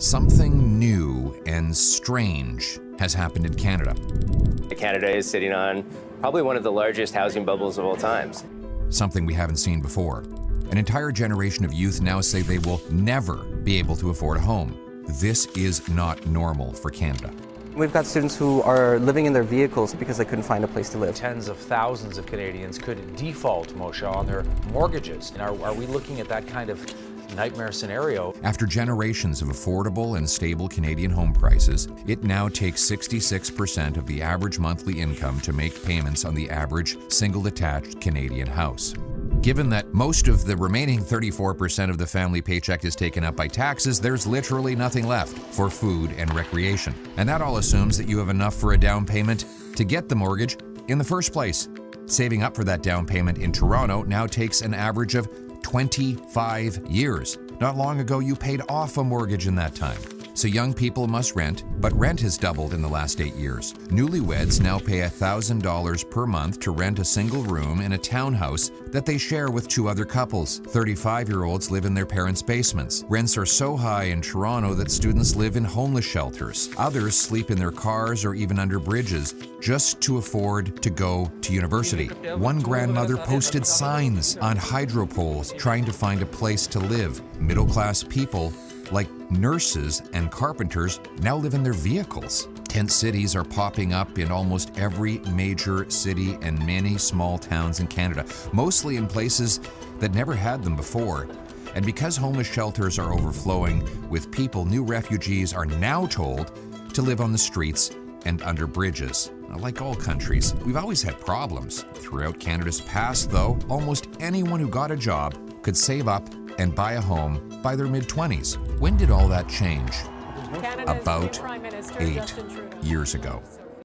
Something new and strange has happened in Canada. Canada is sitting on probably one of the largest housing bubbles of all times. Something we haven't seen before. An entire generation of youth now say they will never be able to afford a home. This is not normal for Canada. We've got students who are living in their vehicles because they couldn't find a place to live. Tens of thousands of Canadians could default, Moshe, on their mortgages. And are we looking at that kind of nightmare scenario? After generations of affordable and stable Canadian home prices, it now takes 66% of the average monthly income to make payments on the average single-detached Canadian house. Given that most of the remaining 34% of the family paycheck is taken up by taxes, there's literally nothing left for food and recreation. And that all assumes that you have enough for a down payment to get the mortgage in the first place. Saving up for that down payment in Toronto now takes an average of 25 years. Not long ago, you paid off a mortgage in that time. So young people must rent, but rent has doubled in the last 8 years. Newlyweds now pay $1,000 per month to rent a single room in a townhouse that they share with two other couples. 35-year-olds live in their parents' basements. Rents are so high in Toronto that students live in homeless shelters. Others sleep in their cars or even under bridges just to afford to go to university. One grandmother posted signs on hydro poles trying to find a place to live. Middle-class people like nurses and carpenters now live in their vehicles. Tent cities are popping up in almost every major city and many small towns in Canada, mostly in places that never had them before. And because homeless shelters are overflowing with people, new refugees are now told to live on the streets and under bridges. Now, like all countries, we've always had problems. Throughout Canada's past, though, almost anyone who got a job could save up and buy a home by their mid-20s. When did all that change? Canada's About new Prime Minister, 8 Justin Trudeau. years ago.